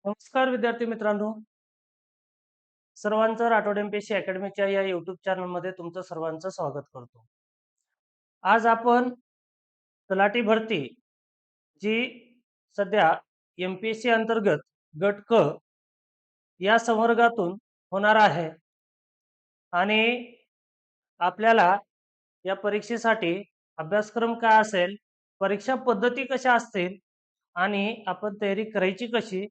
नमस्कार विद्यार्थी मित्रांनो, सर्वांचं राठोड एमपीएससी अकॅडमीच्या या यूट्यूब चॅनलमध्ये तुमचं सर्वांचं स्वागत करतो. आज आपण तलाठी भरती जी सध्या एमपीएससी अंतर्गत गट क या संवर्गातून होणार आहे आणि आपल्याला या परीक्षेसाठी अभ्यासक्रम काय असेल, परीक्षा पद्धती कशा असतील आणि आपण तयारी करायची कशी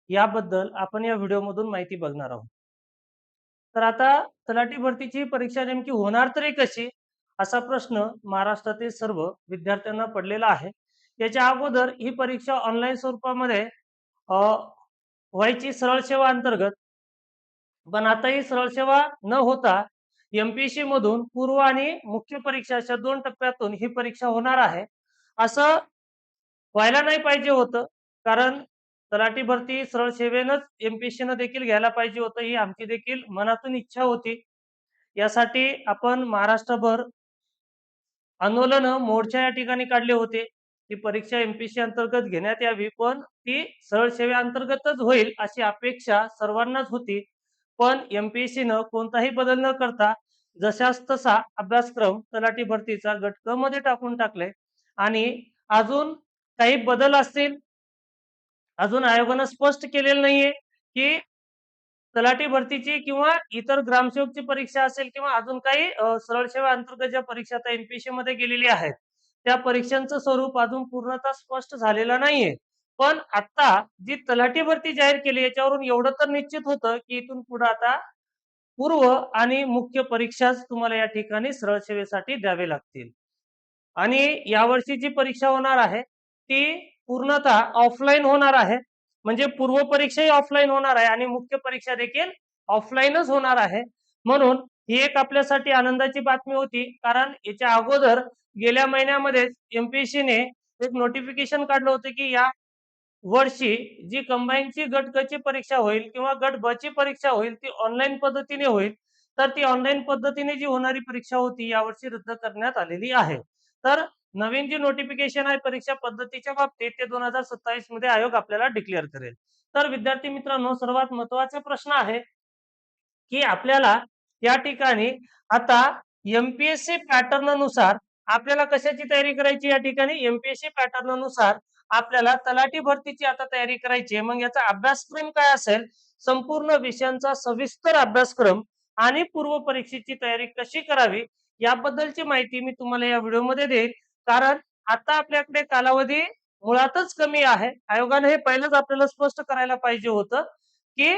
याबद्दल आपण या व्हिडिओमधून माहिती बघणार आहोत. तर आता तलाठी भरतीची परीक्षा नेमकी होणार तरी कशी असा प्रश्न महाराष्ट्रातील सर्व विद्यार्थ्यांना पडलेला आहे. याच्या अगोदर ही परीक्षा ऑनलाईन स्वरूपामध्ये अ, व्हायची सरळ सेवा अंतर्गत, पण आता ही सरळ सेवा न होता एमपीएससी मधून पूर्व आणि मुख्य परीक्षा अशा दोन टप्प्यातून ही परीक्षा होणार आहे. असं व्हायला नाही पाहिजे होतं, कारण तलाठी भरती सरळ सेवेनंच एमपीएससीनं देखील घ्यायला पाहिजे होतं, ही आमची देखील मनातून इच्छा होती. यासाठी आपण महाराष्ट्रभर आंदोलन मोर्चा या ठिकाणी काढले होते. ती परीक्षा एमपीएससी अंतर्गत घेण्यात यावी, पण ती सरळ सेवेअंतर्गतच होईल अशी अपेक्षा सर्वांनाच होती. पण एमपीएससीनं कोणताही बदल न करता जशास तसा अभ्यासक्रम तलाठी भरतीचा गट क मध्ये टाकून टाकले आणि अजून काही बदल असतील, अजून आयोगानं स्पष्ट केलेलं नाहीये की तलाठी भरतीची किंवा इतर ग्रामसेवकची परीक्षा असेल किंवा अजून काही सरळ सेवा अंतर्गत ज्या परीक्षा आता एमपीएससी मध्ये गेलेली आहेत, त्या परीक्षांचं स्वरूप अजून पूर्णतः स्पष्ट झालेलं नाहीये. पण आता जी तलाठी भरती जाहीर केली याच्यावरून एवढं तर निश्चित होतं की इथून पुढे आता पूर्व आणि मुख्य परीक्षाच तुम्हाला या ठिकाणी सरळ सेवेसाठी द्यावे लागतील. आणि यावर्षी जी परीक्षा होणार आहे ती पूर्णतः ऑफलाईन होणार आहे. म्हणजे पूर्व परीक्षाही ऑफलाईन होणार आहे आणि मुख्य परीक्षा देखील ऑफलाईनच होणार आहे. म्हणून ही एक आपल्यासाठी आनंदाची बातमी होती, कारण याच्या अगोदर गेल्या महिन्यामध्ये एमपीएससीने एक नोटिफिकेशन काढलं होतं की या वर्षी जी कंबाईनची गट क ची परीक्षा होईल किंवा गट ब ची परीक्षा होईल ती ऑनलाईन पद्धतीने होईल. तर ती ऑनलाईन पद्धतीने जी होणारी परीक्षा होती यावर्षी रद्द करण्यात आलेली आहे. तर नवीन जी नोटिफिकेशन आहे परीक्षा पद्धतीच्या बाबतीत ते 2027 मध्ये आयोग आपल्याला डिक्लेअर करेल. तर विद्यार्थी मित्रांनो, सर्वात महत्त्वाचा प्रश्न आहे की आपल्याला या ठिकाणी आता एमपीएससी पॅटर्न नुसार आपल्याला कशाची तयारी करायची, या ठिकाणी एमपीएससी पॅटर्न नुसार आपल्याला तलाठी भरतीची आता तयारी करायची आहे. मग याचा अभ्यासक्रम काय असेल, संपूर्ण विषयांचा सविस्तर अभ्यासक्रम आणि पूर्व परीक्षेची तयारी कशी करावी याबद्दलची माहिती मी तुम्हाला या व्हिडिओमध्ये देईल. कारण आता आपल्याकडे कालावधी मुळातच कमी आहे. आयोगाने हे पहिलंच आपल्याला स्पष्ट करायला पाहिजे होतं की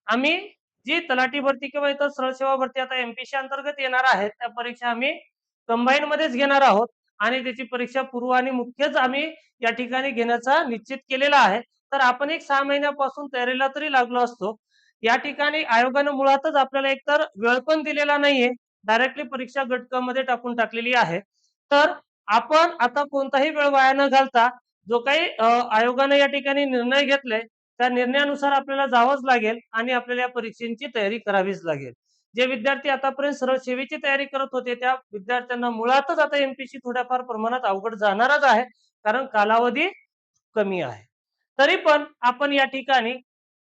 आम्ही जी तलाठी भरती किंवा इतर सरळ सेवा भरती आता एमपीएससी अंतर्गत येणार आहेत त्या परीक्षा आम्ही कंबाईन मध्येच घेणार आहोत आणि त्याची परीक्षा पूर्व आणि मुख्यच आम्ही या ठिकाणी घेण्याचा निश्चित केलेला आहे. तर आपण एक 6 महिन्यापासून तयारीला तरी लागलो असतो. या ठिकाणी आयोगानं मुळातच आपल्याला एकतर वेळ पण दिलेला नाहीये, डायरेक्टली परीक्षा गट क मध्ये टाकून टाकलेली आहे. तर आपण आता कोणताही वेळ वाया न घालता जो काही आयोगानं या ठिकाणी निर्णय घेतलाय त्या निर्णयानुसार आपल्याला जावंच लागेल आणि आपल्याला या परीक्षेची तयारी करावीच लागेल. जे विद्यार्थी आतापर्यंत सरळ सेवेची तयारी करत होते त्या विद्यार्थ्यांना मुळातच आता एमपीएससी थोड्याफार प्रमाणात अवघड जाणारच आहे, कारण कालावधी कमी आहे. तरी पण आपण या ठिकाणी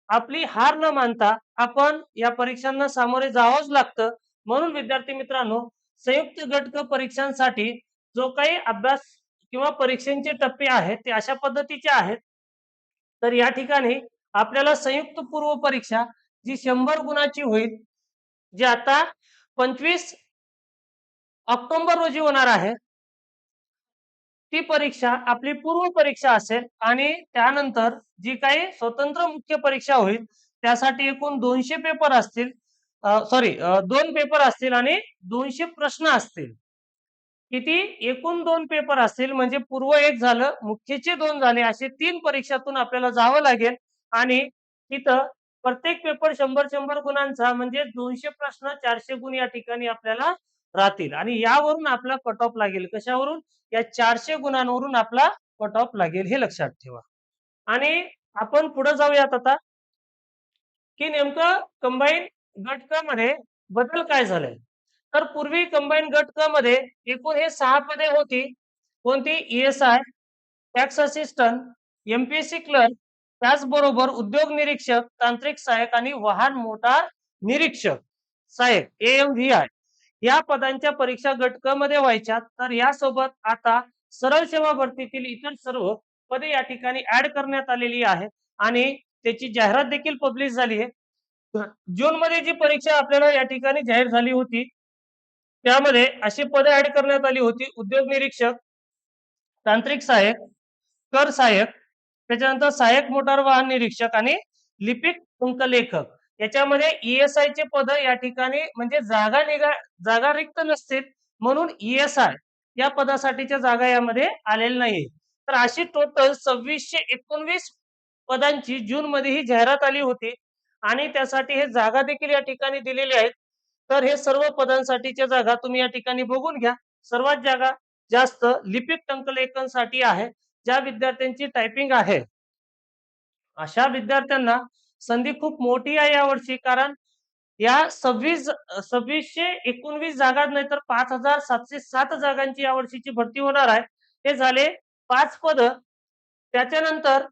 आपली हार न मानता आपण या परीक्षांना सामोरे जावंच लागतं. म्हणून विद्यार्थी मित्रांनो, संयुक्त गट क परीक्षांसाठी जो काही अभ्यास किंवा परीक्षांचे टप्पे आहेत ते अशा पद्धतीचे आहेत. तर या ठिकाणी आपल्याला संयुक्त पूर्व परीक्षा जी 100 गुणाची होईल, जी आता 25 ऑक्टोबर रोजी होणार आहे, ती परीक्षा आपली पूर्व परीक्षा असेल आणि त्यानंतर जी काही स्वतंत्र मुख्य परीक्षा होईल त्यासाठी एकूण 200 पेपर असतील. सॉरी, 2 पेपर असतील आणि 200 प्रश्न असतील. किती? एकूण 2 पेपर असतील, म्हणजे पूर्व एक झालं, मुख्यचे 2 झाले, असे 3 परीक्षातून आपल्याला जावं लागेल आणि तिथं प्रत्येक पेपर 100-100 गुणांचा, म्हणजे 200 प्रश्न 400 गुण या ठिकाणी आपल्याला राहतील आणि यावरून आपला कट ऑफ लागेल. कशावरून? या 400 गुणांवरून आपला कट ऑफ लागेल, हे लक्षात ठेवा. आणि आपण पुढे जाऊयात आता की नेमकं कंबाईन गट क मध्ये बदल काय झाले. तर पूर्वी कंबाईन गट क मध्ये एकूण हे 6 पदे होती. कोणती? ESI, tax assistant, MPSC clerk, त्याचबरोबर उद्योग निरीक्षक, तांत्रिक सहाय्यक आणि वाहन मोटार निरीक्षक सहाय्यक AMVI या पदांच्या परीक्षा गट क मध्ये व्हायच्या. तर यासोबत आता सरळ सेवा भरतीतील इतर सर्व पदे या ठिकाणी ऍड करण्यात आलेली आहे आणि त्याची जाहिरात देखील पब्लिश झाली आहे. जून मध्ये जी परीक्षा आपल्याला या ठिकाणी जाहीर झाली होती त्यामध्ये अशी पदे ऍड करण्यात आली होती: उद्योग निरीक्षक, तांत्रिक सहाय्यक, कर सहाय्यक, त्याच्यानंतर सहाय्यक मोटार वाहन निरीक्षक आणि लिपिक अंकलेखक. याच्यामध्ये ESI चे पद या ठिकाणी म्हणजे जागा रिक्त नसतील म्हणून ESI या पदासाठीच्या जागा यामध्ये आलेल्या नाही. तर अशी टोटल 2619 पदांची जून मध्ये ही जाहिरात आली होती आणि त्यासाठी हे जागा देखील या ठिकाणी दिलेल्या आहेत. तर हे सर्व पदांसाठीच्या जागा तुम्ही या ठिकाणी बघून घ्या. सर्वात जागा जास्त लिपिक टंकलेखनसाठी आहे. ज्या विद्यार्थ्यांची टायपिंग आहे अशा विद्यार्थ्यांना संधी खूप मोठी आहे यावर्षी, कारण या 2619 जागा नाही तर 5707 जागांची यावर्षीची भरती होणार आहे. हे झाले 5 पद. त्याच्यानंतर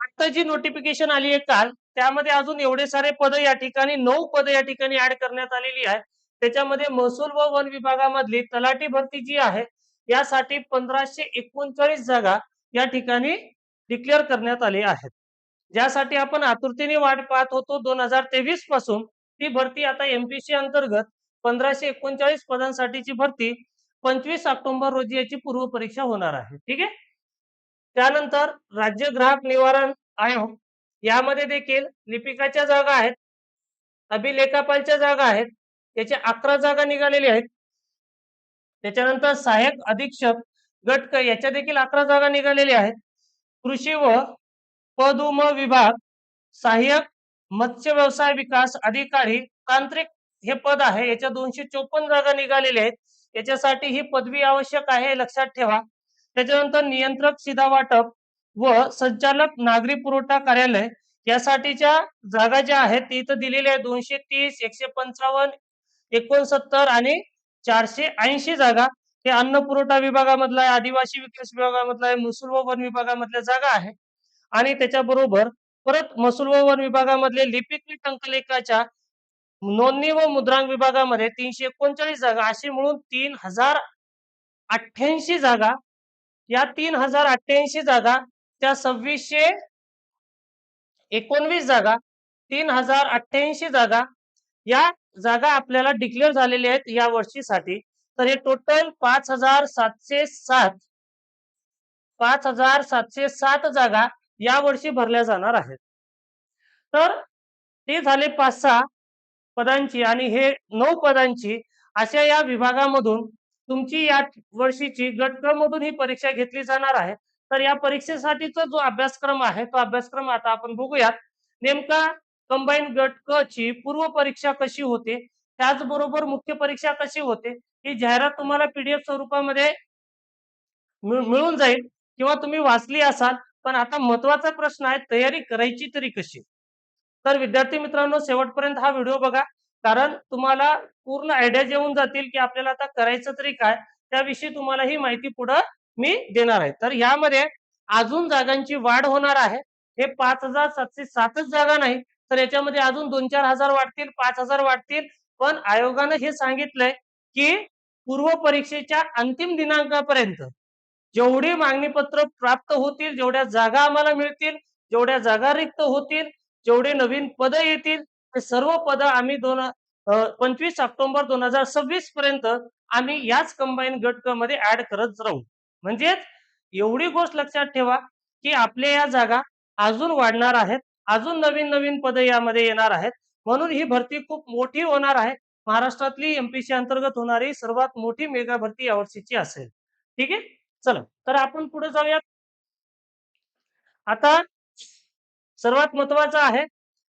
आता जी नोटिफिकेशन आली आहे काल त्यामध्ये अजून एवढे सारे पद या ठिकाणी 9 पद या ठिकाणी ऍड करण्यात आलेली आहे. त्याच्यामध्ये महसूल व वन विभागामधली तलाठी भरती जी आहे यासाठी 1539 जागा या ठिकाणी डिक्लेअर करण्यात आली आहेत, ज्यासाठी आपण आतुरतेने वाट पाहत होतो 2023 पासून. ती भरती आता MPSC अंतर्गत 1539 पदांसाठीची भरती 25 ऑक्टोबर रोजी याची पूर्व परीक्षा होणार आहे. ठीक आहे. त्यानंतर राज्य ग्राहक निवारण आयोग यामध्ये देखील लिपिकाच्या जागा आहेत, अभिलेखापालच्या जागा आहेत, त्याच्या 11 जागा निघालेल्या आहेत. त्याच्यानंतर सहाय्यक अधीक्षक गट याच्या देखील 11 जागा निघालेल्या आहेत. कृषी व पदुम विभाग सहाय्यक मत्स्य व्यवसाय विकास अधिकारी तांत्रिक हे पद आहे, याच्या 254 जागा निघालेल्या आहेत. याच्यासाठी ही पदवी आवश्यक आहे, लक्षात ठेवा. त्याच्यानंतर नियंत्रक सीधा वाटप व संचालक नागरी पुरवठा कार्यालय यासाठीच्या जागा ज्या आहेत ते इथं दिलेल्या आहेत. 230, 155, 69 आणि 480 जागा हे अन्न पुरवठा विभागामधला आहे, आदिवासी विकास विभागामधला आहे, महसूल व वन विभागामधल्या जागा आहे. आणि त्याच्याबरोबर परत महसूल व वन विभागामधले लिपिक टंकलेखाच्या नोंदणी व मुद्रांक विभागामध्ये 339 जागा, अशी मिळून 3088 जागा. या 3088 जागा त्या 2619 जागा, 3088 जागा या जागा आपल्याला डिक्लेअर झालेल्या आहेत या वर्षीसाठी. तर हे टोटल 5707 जागा या वर्षी भरल्या जाणार आहेत. तर ते झाले 5-6 पदांची आणि हे 9 पदांची अशा या विभागामधून तुमची या वर्षीची गट क मधून ही परीक्षा घेतली जाणार आहे. तर या परीक्षेसाठीचा जो अभ्यासक्रम आहे तो अभ्यासक्रम आता आपण बघूयात. नेमका कंबाईन गट क ची पूर्व परीक्षा कशी होते, त्याचबरोबर मुख्य परीक्षा कशी होते, ही जाहिरात तुम्हाला PDF स्वरूपामध्ये मिळून जाईल किंवा तुम्ही वाचली असाल. पण आता महत्वाचा प्रश्न आहे, तयारी करायची तरी कशी. तर विद्यार्थी मित्रांनो शेवटपर्यंत हा व्हिडिओ बघा, कारण तुम्हाला पूर्ण आयडिया येऊन जातील की आपल्याला आता करायचं तरी काय, त्याविषयी तुम्हाला ही माहिती पुढे मी देणार आहे. तर यामध्ये अजून जागांची वाढ होणार आहे. हे 5707 जागा नाही तर याच्यामध्ये अजून 2-4 हजार वाढतील, 5000 वाढतील. पण आयोगाने हे सांगितलंय की पूर्व परीक्षेच्या अंतिम दिनांकापर्यंत जेवढी मागणी पत्र प्राप्त होतील, जेवढ्या जागा आम्हाला मिळतील, जेवढ्या जागा रिक्त होतील, जेवढे नवीन पद येतील, ते सर्व पद आम्ही 25 ऑक्टोबर 2026 पर्यंत आम्ही याच कंबाईन गट क मध्ये ऍड करत राहू. म्हणजे एवढी गोष्ट लक्षात ठेवा की आपल्या या जागा अजून वाढणार आहेत, अजून नवीन पद यामध्ये येणार आहेत. म्हणून ही भरती खूप मोठी होणार आहे. महाराष्ट्रातली MPSC अंतर्गत होणारी सर्वात मोठी मेगा भरती यावर्षीची असेल. ठीक आहे. चला तर आपण पुढे जाऊयात. आता सर्वात महत्वाचं आहे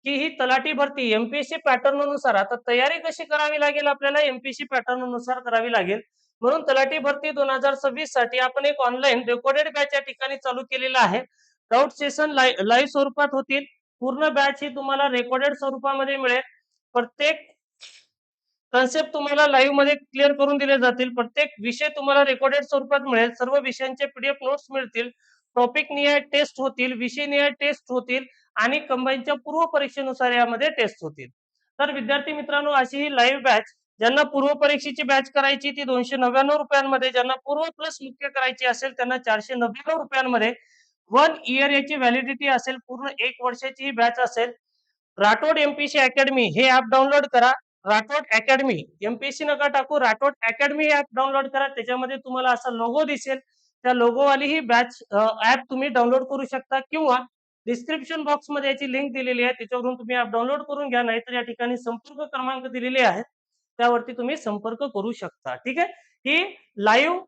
की ही तलाठी भरती MPSC पॅटर्न नुसार आता तयारी कशी करावी लागेल, आपल्याला MPSC पॅटर्न नुसार करावी लागेल. म्हणून तलाठी भरती 2026 साठी आपण एक ऑनलाईन रेकॉर्डेड बॅच या ठिकाणी चालू केलेला आहे. डाऊट सेशन लाईव्ह स्वरूपात होतील. पूर्ण बॅच ही तुम्हाला रेकॉर्डेड स्वरूपामध्ये मिळेल. प्रत्येक कन्सेप्ट तुम्हाला लाईव्ह मध्ये क्लिअर करून दिले जातील. प्रत्येक विषय तुम्हाला रेकॉर्डेड स्वरूपात मिळेल. सर्व विषयांचे PDF नोट्स मिळतील. टॉपिक निहाय टेस्ट होतील, विषय निहाय टेस्ट होतील आणि कंबाईनच्या पूर्व परीक्षेनुसार यामध्ये टेस्ट होतील. तर विद्यार्थी मित्रांनो, अशी ही लाईव्ह बॅच ज्यांना पूर्व परीक्षेची बॅच करायची ती 299 रुपयांमध्ये, ज्यांना पूर्व प्लस मुख्य करायची असेल त्यांना 499 रुपयांमध्ये 1 इयर याची व्हॅलिडिटी असेल, पूर्ण 1 वर्षाची ही बॅच असेल. राठोड एमपीसी अकॅडमी हे ऍप डाउनलोड करा. राठोड अकॅडमी, एमपीएससी नका टाकू, राठोड अकॅडमी ऍप डाउनलोड करा. त्याच्यामध्ये तुम्हाला असा लोगो दिसेल, त्या लोगो वाली ही बॅच ऍप तुम्ही डाउनलोड करू शकता किंवा डिस्क्रिप्शन बॉक्स मध्ये याची लिंक दिलेली आहे, त्याच्यावरून तुम्ही ऍप डाउनलोड करून घ्या. नाहीतर या ठिकाणी संपर्क क्रमांक दिलेले आहेत, त्यावरती तुम्ही संपर्क करू शकता. ठीक आहे. ही लाईव्ह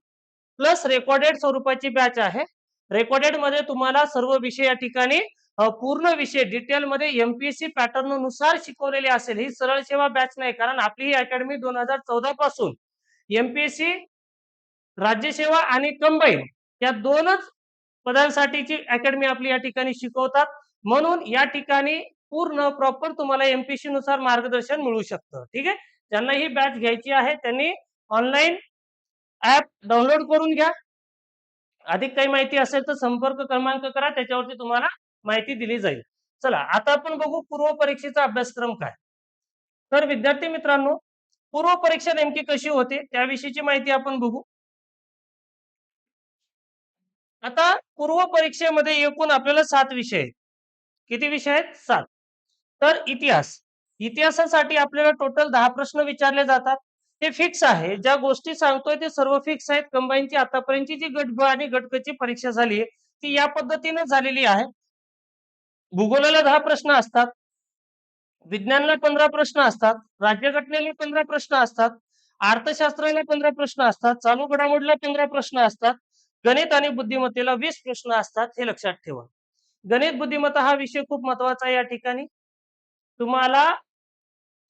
प्लस रेकॉर्डेड स्वरूपाची बॅच आहे. रेकॉर्डेड मध्ये तुम्हाला सर्व विषय या ठिकाणी पूर्ण विषय डिटेल मध्ये एमपीएससी पॅटर्न नुसार शिकवलेले असेल. ही सरळ सेवा बॅच नाही, कारण आपली ही अकॅडमी 2014 पासून एमपीएससी, राज्यसेवा आणि कंबाईन या दोनच पदांसाठीची अकॅडमी आपली या ठिकाणी शिकवतात. म्हणून या ठिकाणी पूर्ण प्रॉपर तुम्हाला एमपीएससी नुसार मार्गदर्शन मिळू शकतं. ठीक आहे. ज्यांना ही बॅच घ्यायची आहे त्यांनी ऑनलाईन ऍप डाउनलोड करून घ्या. अधिक काही माहिती असेल तर संपर्क क्रमांक करा, त्याच्यावरती तुम्हाला माहिती दिली जाईल. चला आता आपण बघू पूर्व परीक्षेचा अभ्यासक्रम काय. तर विद्यार्थी मित्रांनो, पूर्व परीक्षा नेमकी कशी होते त्याविषयीची माहिती आपण बघू. आता पूर्व परीक्षेमध्ये एकूण आपल्याला 7 विषय आहेत. किती विषय आहेत? 7. तर इतिहासासाठी आपल्याला टोटल 10 प्रश्न विचारले जातात. ते फिक्स आहे. ज्या गोष्टी सांगतोय ते सर्व फिक्स आहेत. कंबाईनची आतापर्यंतची जी गट ब आणि गट क ची परीक्षा झाली आहे ती या पद्धतीने झालेली आहे. भूगोलाला 10 प्रश्न असतात, विज्ञानाला 15 प्रश्न असतात, राज्यघटनेला 15 प्रश्न असतात, अर्थशास्त्राला 15 प्रश्न असतात, चालू घडामोडीला 15 प्रश्न असतात, गणित आणि बुद्धिमत्तेला 20 प्रश्न असतात. हे लक्षात ठेवा. गणित बुद्धिमत्ता हा विषय खूप महत्वाचा आहे. या ठिकाणी तुम्हाला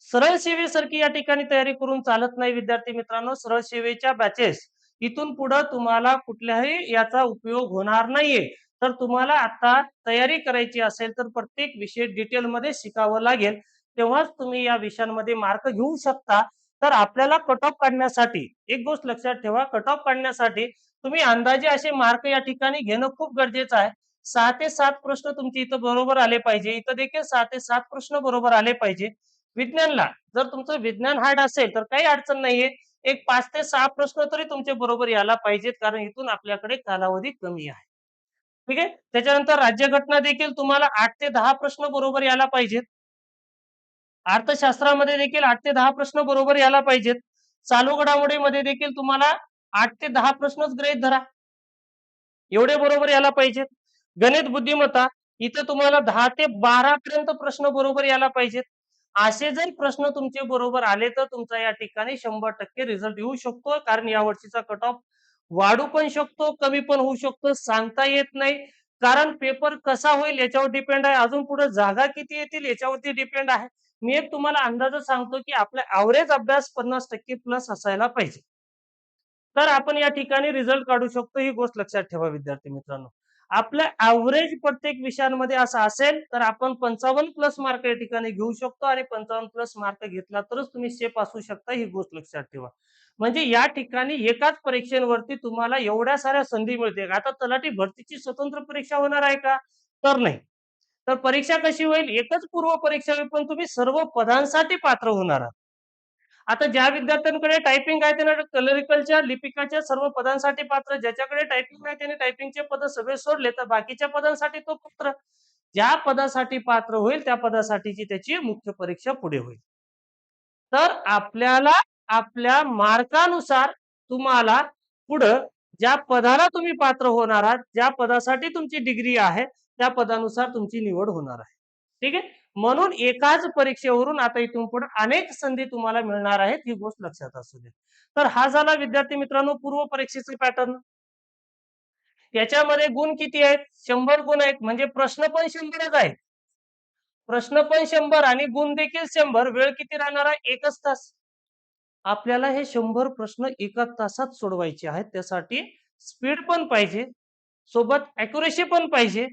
सरळ सेवेसारखी या ठिकाणी तयारी करून चालत नाही विद्यार्थी मित्रांनो. सरळ सेवेच्या बॅचेस इथून पुढे तुम्हाला कुठल्याही याचा उपयोग होणार नाहीये. तर तुम्हाला आता तयारी करायची असेल तर प्रत्येक विषय डिटेल मध्ये शिकावं लागेल, तेव्हाच तुम्ही या विषयांमध्ये मार्क घेऊ शकता. तर आपल्याला कट ऑफ काढण्यासाठी एक गोष्ट लक्षात ठेवा, कट ऑफ काढण्यासाठी तुम्ही अंदाजे असे मार्क या ठिकाणी घेणं खूप गरजेचं आहे. 6 ते 7 प्रश्न तुमचे इथं बरोबर आले पाहिजे, इथं देखील 6 ते 7 प्रश्न बरोबर आले पाहिजे. विज्ञानला जर तुमचं विज्ञान हार्ड असेल तर काही अडचण नाहीये, एक 5 ते 6 प्रश्न तरी तुमचे बरोबर यायला पाहिजेत, कारण इथून आपल्याकडे कालावधी कमी आहे. ठीक आहे. त्याच्यानंतर राज्यघटना देखील तुम्हाला 8 ते 10 प्रश्न बरोबर यायला पाहिजेत. अर्थशास्त्रामध्ये देखील 8 ते 10 प्रश्न बरोबर यायला पाहिजेत. चालू घडामोडीमध्ये देखील तुम्हाला 8 ते 10 प्रश्नच गृहीत धरा, एवढे बरोबर यायला पाहिजेत. गणित बुद्धिमत्ता इथं तुम्हाला 10 ते 12 पर्यंत प्रश्न बरोबर यायला पाहिजेत. असे जर प्रश्न तुमचे बरोबर आले तर तुमचा या ठिकाणी 100% रिझल्ट येऊ शकतो, कारण या वर्षीचा कट ऑफ वाढू पण शकतो, कमी पण होऊ शकतो, सांगता येत नाही. कारण पेपर कसा होईल याच्यावर डिपेंड आहे, अजून पुढे जागा किती येतील याच्यावरती डिपेंड आहे. मी एक तुम्हाला अंदाज सांगतो की आपला ऍव्हरेज अभ्यास 50% प्लस असायला पाहिजे, तर आपण या ठिकाणी रिझल्ट काढू शकतो. ही गोष्ट लक्षात ठेवा विद्यार्थी मित्रांनो. आपलं ऍव्हरेज प्रत्येक विषयांमध्ये असं असेल तर आपण 55 प्लस मार्क या ठिकाणी घेऊ शकतो, आणि 55 प्लस मार्क घेतला तरच तुम्ही सेफ असू शकता. ही गोष्ट लक्षात ठेवा. म्हणजे या ठिकाणी एकाच परीक्षेवरती तुम्हाला एवढ्या साऱ्या संधी मिळते. आता तलाठी भरतीची स्वतंत्र परीक्षा होणार आहे का? तर नाही. तर परीक्षा कशी होईल? एकच पूर्व परीक्षा होईल, पण तुम्ही सर्व पदांसाठी पात्र होणार आहात. आता ज्या विद्यार्थ्यांकडे टायपिंग आहे त्यांना क्लरिकलच्या लिपिकाच्या सर्व पदांसाठी पात्र, ज्याच्याकडे टायपिंग नाही त्याने टायपिंगचे पद सगळे सोडले तर बाकीच्या पदांसाठी तो पात्र. ज्या पदासाठी पात्र होईल त्या पदासाठीची त्याची मुख्य परीक्षा पुढे होईल. तर आपल्याला आपल्या मार्कानुसार तुम्हाला पुढं ज्या पदाला तुम्ही पात्र होणार आहात, ज्या पदासाठी तुमची डिग्री आहे त्या पदानुसार तुमची निवड होणार आहे. ठीक आहे. म्हणून एकाच परीक्षेवरून आता इथून पुढे अनेक संधी तुम्हाला मिळणार आहेत, ही गोष्ट लक्षात असू दे. तर हा झाला विद्यार्थी मित्रांनो पूर्व परीक्षेचा पॅटर्न. याच्यामध्ये गुण किती आहेत? 100 गुण आहेत. म्हणजे प्रश्न पण 100च आहेत, प्रश्न पण 100 आणि गुण देखील 100. वेळ किती राहणार आहे? 1च तास. आपल्याला हे 100 प्रश्न एका तासात सोडवायचे आहेत. त्यासाठी स्पीड पण पाहिजे, सोबत अॅक्युरेसी पण पाहिजे,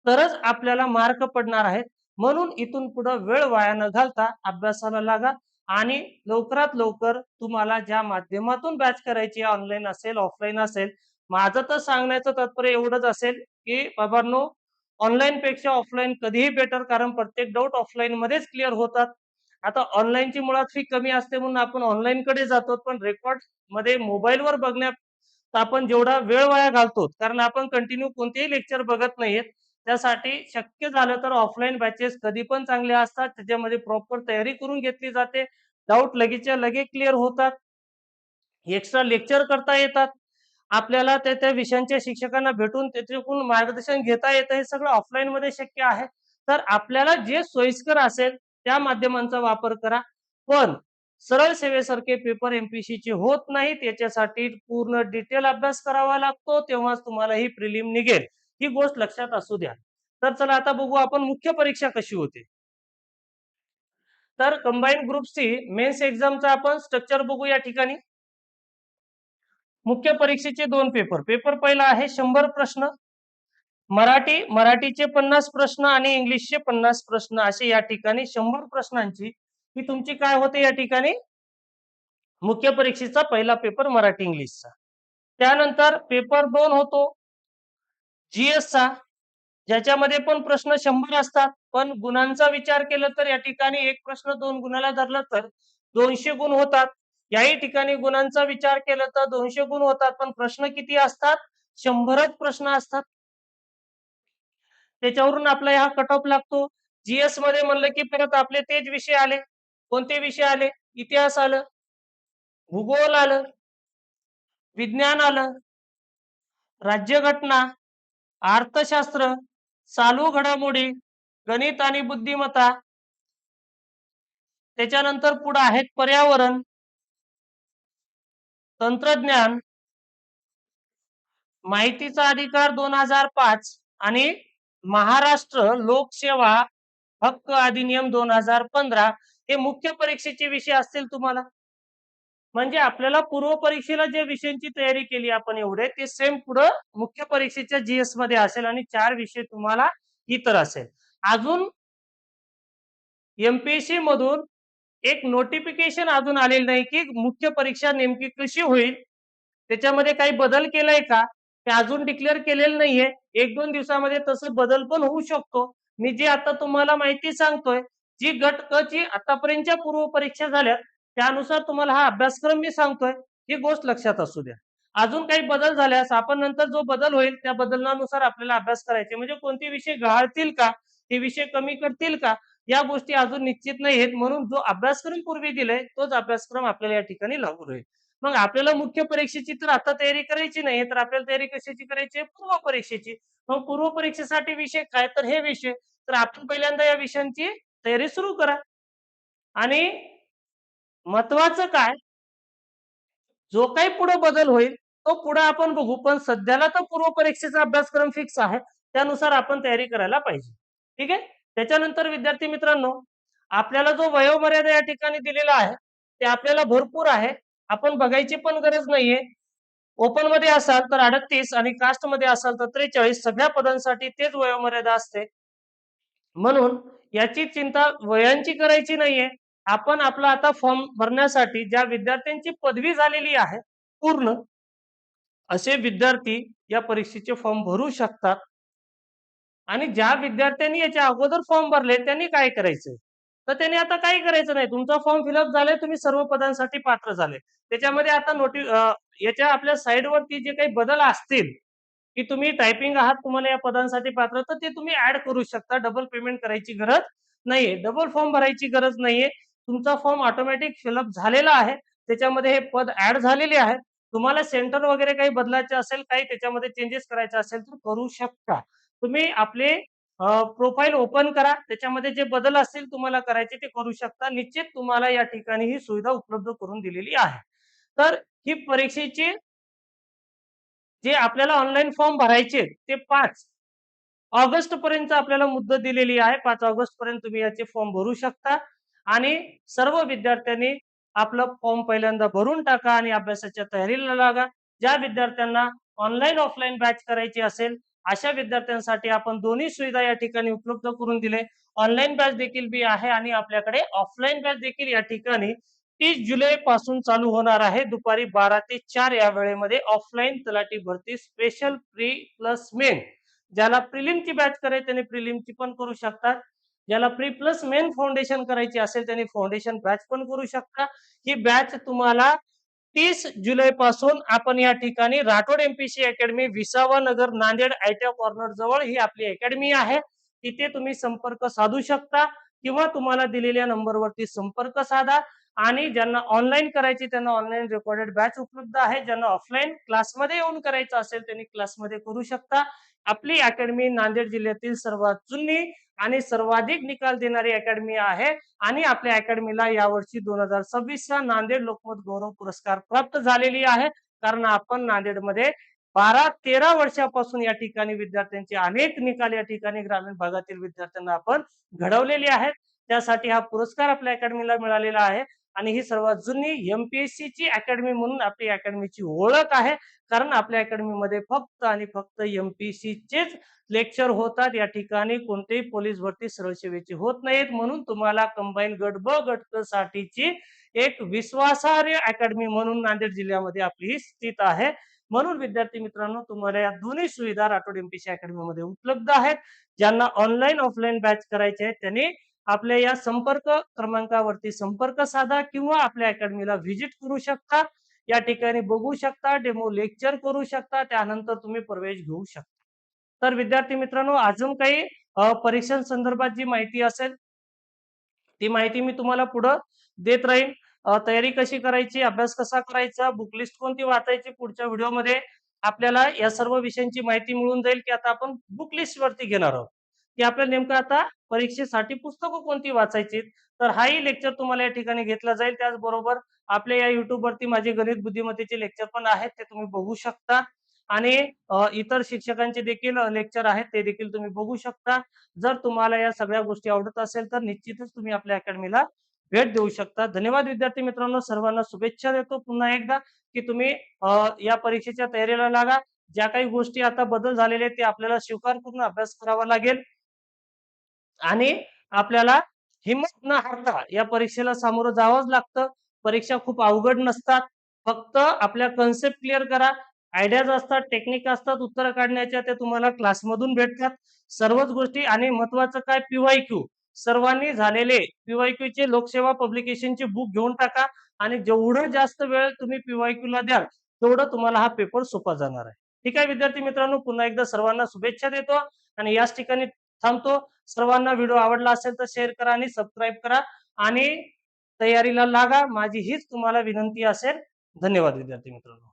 तरच आपल्याला मार्क पडणार आहेत. म्हणून इथून पुढे वेळ वाया न घालता अभ्यासाला लागा, आणि लवकरात लवकर तुम्हाला ज्या माध्यमातून बॅच करायची, ऑनलाईन असेल ऑफलाईन असेल, माझं तर सांगण्याचं तात्पर्य एवढंच असेल की बाबांनो, ऑनलाईन पेक्षा ऑफलाईन कधीही बेटर, कारण प्रत्येक डाऊट ऑफलाईन मध्येच क्लिअर होतात. आता ऑनलाईनची मुळात फी कमी असते म्हणून आपण ऑनलाईन कडे जातो, पण रेकॉर्ड मध्ये मोबाईलवर बघण्यात आपण जेवढा वेळ वाया घालतो, कारण आपण कंटिन्यू कोणतेही लेक्चर बघत नाहीयेत, त्यासाठी शक्य झालं तर ऑफलाईन बॅचेस कधी पण चांगले असतात. त्याच्यामध्ये प्रॉपर तयारी करून घेतली जाते, डाऊट लगेचच्या लगे क्लिअर होतात, एक्स्ट्रा लेक्चर करता येतात, आपल्याला त्या विषयांच्या शिक्षकांना भेटून त्याच्याकडून मार्गदर्शन घेता येतं. हे सगळं ऑफलाईन मध्ये शक्य आहे. तर आपल्याला जे सोयीस्कर असेल त्या माध्यमांचा वापर करा, पण सरळ सेवेसारखे पेपर एमपीएससी चे होत नाहीत. याच्यासाठी पूर्ण डिटेल अभ्यास करावा लागतो, तेव्हाच तुम्हाला ही प्रिलिम निघेल. ही गोष्ट लक्षात असू द्या. तर चला आता बघू आपण मुख्य परीक्षा कशी होते. तर कंबाईन ग्रुप सी मेन्स एक्झामचा आपण स्ट्रक्चर बघू या ठिकाणी. मुख्य परीक्षेचे दोन पेपर. पेपर पहिला आहे 100 प्रश्न, मराठीचे 50 प्रश्न आणि इंग्लिशचे 50 प्रश्न, असे या ठिकाणी 100 प्रश्नांची ही तुमची काय होते या ठिकाणी मुख्य परीक्षेचा पहिला पेपर मराठी इंग्लिशचा. त्यानंतर पेपर 2 होतो जीएस चा, ज्याच्यामध्ये पण प्रश्न 100 असतात, पण गुणांचा विचार केला तर या ठिकाणी एक प्रश्न 2 गुणाला धरला तर 200 गुण होतात. याही ठिकाणी गुणांचा विचार केला तर 200 गुण होतात, पण प्रश्न किती असतात? 100च प्रश्न असतात. त्याच्यावरून आपला हा कट ऑफ लागतो. जीएस मध्ये म्हणलं की परत आपले तेच विषय आले. कोणते विषय आले? इतिहास आलं, भूगोल आलं, विज्ञान आलं, राज्यघटना, अर्थशास्त्र, चालू घडामोडी, गणित आणि बुद्धिमत्ता. त्याच्यानंतर पुढे आहेत पर्यावरण, तंत्रज्ञान, माहितीचा अधिकार 2005 आणि महाराष्ट्र लोकसेवा हक्क अधिनियम 2015 हे मुख्य परीक्षेचे विषय असतील तुम्हाला. म्हणजे आपल्याला पूर्व परीक्षेला जे विषयांची तयारी केली आपण एवढे, ते सेम पुढे मुख्य परीक्षेच्या जीएस मध्ये असेल आणि 4 विषय तुम्हाला इतर असेल. अजून एमपीएससी मधून एक नोटिफिकेशन अजून आलेलं नाही की मुख्य परीक्षा नेमकी कशी होईल, त्याच्यामध्ये काही बदल केलाय का ते अजून डिक्लेअर केलेलं नाहीये. 1-2 दिवसामध्ये तसं बदल पण होऊ शकतो. मी जे आता तुम्हाला माहिती सांगतोय, जी गट क ची आतापर्यंतच्या पूर्व परीक्षा झाल्या त्यानुसार तुम्हाला हा अभ्यासक्रम मी सांगतोय, ही गोष्ट लक्षात असू द्या. अजून काही बदल झाल्यास आपण नंतर जो बदल होईल त्या बदलानुसार आपल्याला अभ्यास करायचे, म्हणजे कोणते विषय गहाळतील का, ते विषय कमी करतील का, या गोष्टी अजून निश्चित नाही आहेत. म्हणून जो अभ्यासक्रम पूर्वी दिलाय तोच अभ्यासक्रम आपल्याला या ठिकाणी लागू राहील. मग आपल्याला मुख्य परीक्षेची तर आता तयारी करायची नाही, तर आपल्याला तयारी कशाची करायची? पूर्व परीक्षेची. मग पूर्व परीक्षेसाठी विषय काय? तर हे विषय. तर आपण पहिल्यांदा या विषयांची तयारी सुरू करा. आणि महत्वाचं काय, जो काही पुढे बदल होईल तो पुढे आपण बघू, पण सध्याला तर पूर्व परीक्षेचा अभ्यासक्रम फिक्स आहे, त्यानुसार आपण तयारी करायला पाहिजे. ठीक आहे. त्याच्यानंतर विद्यार्थी मित्रांनो, आपल्याला जो वयोमर्यादा या ठिकाणी दिलेला आहे ते आपल्याला भरपूर आहे, आपण बघायची पण गरज नाहीये. ओपन मध्ये असाल तर 38 आणि कास्ट मध्ये असाल तर 43, सगळ्या पदांसाठी तेच वयोमर्यादा असते. म्हणून याची चिंता वयांची करायची नाहीये. आपण आपला आता फॉर्म भरण्यासाठी ज्या विद्यार्थ्यांची पदवी झालेली आहे पूर्ण, असे विद्यार्थी या परीक्षेचे फॉर्म भरू शकतात. आणि ज्या विद्यार्थ्यांनी याच्या अगोदर फॉर्म भरले त्यांनी काय करायचं, तर त्यांनी आता काही करायचं नाही. तुमचा फॉर्म फिलअप झालाय, तुम्ही सर्व पदांसाठी पात्र झाले. त्याच्यामध्ये आता याच्या आपल्या साईडवरती जे काही बदल असतील की तुम्ही टायपिंग आहात, तुम्हाला या पदांसाठी पात्र, तर ते तुम्ही ऍड करू शकता. डबल पेमेंट करायची गरज नाहीये, डबल फॉर्म भरायची गरज नाहीये. तुमचा फॉर्म ऑटोमॅटिक फिलअप झालेला आहे, त्याच्यामध्ये हे पद ऍड झालेले आहे. तुम्हाला सेंटर वगैरे काही बदलायचे असेल, काही त्याच्यामध्ये चेंजेस करायचे असेल तर करू शकता. तुम्ही आपले प्रोफाईल ओपन करा, त्याच्यामध्ये जे बदल असतील तुम्हाला करायचे ते करू शकता. निश्चित तुम्हाला या ठिकाणी ही सुविधा उपलब्ध करून दिलेली आहे. तर ही परीक्षेची जे आपल्याला ऑनलाईन फॉर्म भरायचे ते 5 ऑगस्ट पर्यंत आपल्याला मुदत दिलेली आहे. 5 ऑगस्ट पर्यंत तुम्ही याचे फॉर्म भरू शकता आणि सर्व विद्यार्थ्यांनी आपला फॉर्म पहिल्यांदा भरून टाका आणि अभ्यासाच्या तयारीला लागा. ज्या विद्यार्थ्यांना ऑनलाईन ऑफलाईन बॅच करायची असेल अशा विद्यार्थ्यांसाठी आपण दोन्ही सुविधा या ठिकाणी उपलब्ध करून दिले. ऑनलाईन बॅच देखील बी आहे आणि आपल्याकडे ऑफलाईन बॅच देखील या ठिकाणी 30 जुलै पासून चालू होणार आहे. दुपारी 12 ते 4 या वेळेमध्ये ऑफलाईन तलाठी भरती स्पेशल प्री प्लस मेन. ज्याला प्रिलिमची बॅच करायची त्याने प्रिलिमची पण करू शकतात. ज्याला प्री प्लस मेन फाउंडेशन करायची असेल त्यांनी फाउंडेशन बॅच पण करू शकता. ही बॅच तुम्हाला 30 जुलै पासून आपण या ठिकाणी राठोड एमपीसी अकॅडमी, विसावा नगर, नांदेड, आयटीआय कॉर्नर जवळ ही आपली अकॅडमी आहे. तिथे तुम्ही संपर्क साधू शकता किंवा तुम्हाला दिलेल्या नंबरवरती संपर्क साधा. आणि ज्यांना ऑनलाईन करायची त्यांना ऑनलाईन रेकॉर्डेड बॅच उपलब्ध आहे. ज्यांना ऑफलाईन क्लासमध्ये येऊन करायचं असेल त्यांनी क्लासमध्ये करू शकता. आपली अकॅडमी नांदेड जिल्ह्यातील सर्वात जुनी आणि सर्वाधिक निकाल देणारी अकॅडमी आहे. आणि आपल्या अकॅडमीला यावर्षी 2026 चा नांदेड लोकमत गौरव पुरस्कार प्राप्त झालेली आहे. कारण आपण नांदेडमध्ये 12-13 वर्षापासून या ठिकाणी विद्यार्थ्यांचे अनेक निकाल या ठिकाणी ग्रामीण भागातील विद्यार्थ्यांना आपण घडवलेले आहेत. त्यासाठी हा पुरस्कार आपल्या अकॅडमीला मिळालेला आहे. आणि ही सर्वात जुनी एमपीएससी ची अकॅडमी म्हणून आपली अकॅडमीची ओळख आहे. कारण आपल्या अकॅडमीमध्ये फक्त आणि फक्त एमपीएससी चेच लेक्चर होतात. या ठिकाणी कोणतेही पोलीस भरती सरळ सेवेची होत नाहीत. म्हणून तुम्हाला कंबाईन गट ब गट क साठीची एक विश्वासार्ह अकॅडमी म्हणून नांदेड जिल्ह्यामध्ये आपली स्थित आहे. म्हणून विद्यार्थी मित्रांनो तुम्हाला या दोन्ही सुविधा राठोड एमपीएससी अकॅडमी मध्ये उपलब्ध आहेत. ज्यांना ऑनलाईन ऑफलाईन बॅच करायचे आहेत त्यांनी आपल्या या संपर्क क्रमांकावरती संपर्क साधा किंवा आपल्या अकॅडमीला व्हिजिट करू शकता. या ठिकाणी बघू शकता, डेमो लेक्चर करू शकता, त्यानंतर तुम्ही प्रवेश घेऊ शकता. तर विद्यार्थी मित्रांनो अजून काही परीक्षांसंदर्भात जी माहिती असेल ती माहिती मी तुम्हाला पुढे देत राहीन. तयारी कशी करायची, अभ्यास कसा करायचा, बुक लिस्ट कोणती वाचायची, पुढच्या व्हिडिओमध्ये आपल्याला या सर्व विषयांची माहिती मिळून जाईल. की आता आपण बुक लिस्ट वरती घेणार आहोत की आपल्याला नेमकं आता परीक्षेसाठी पुस्तकं कोणती वाचायची. तर हाही लेक्चर तुम्हाला या ठिकाणी घेतला जाईल. त्याचबरोबर आपल्या या युट्यूब वरती माझे गणित बुद्धिमत्तेचे लेक्चर पण आहेत, ते तुम्ही बघू शकता. आणि इतर शिक्षकांचे देखील लेक्चर आहेत, ते देखील तुम्ही बघू शकता. जर तुम्हाला या सगळ्या गोष्टी आवडत असेल तर निश्चितच तुम्ही आपल्या अकॅडमीला भेट देऊ शकता. धन्यवाद विद्यार्थी मित्रांनो, सर्वांना शुभेच्छा देतो पुन्हा एकदा की तुम्ही या परीक्षेच्या तयारीला लागा. ज्या काही गोष्टी आता बदल झालेले आहेत ते आपल्याला स्वीकार करून अभ्यास करावा लागेल. आणि आपल्याला हिम्मत न हारता या परीक्षेला सामोरं जावंच लागतं. परीक्षा खूप अवघड नसतात. फक्त आपल्या कन्सेप्ट क्लिअर करा. आयडियाज असतात, टेक्निक असतात उत्तर काढण्याच्या, ते तुम्हाला क्लासमधून भेटतात सर्वच गोष्टी. आणि महत्वाचं काय, पीवायक्यू सर्वांनी झालेले पीवायक्यू चे लोकसेवा पब्लिकेशनचे बुक घेऊन टाका. आणि जेवढं जास्त वेळ तुम्ही पीवायक्यू ला द्याल तेवढं तुम्हाला हा पेपर सोपा जाणार आहे. ठीक आहे विद्यार्थी मित्रांनो, पुन्हा एकदा सर्वांना शुभेच्छा देतो आणि याच ठिकाणी थांबतो. सर्वांना व्हिडिओ आवडला असेल तर शेअर करा आणि सबस्क्राईब करा आणि तयारीला लागा, माझी हीच तुम्हाला विनंती असेल. धन्यवाद विद्यार्थी मित्रांनो.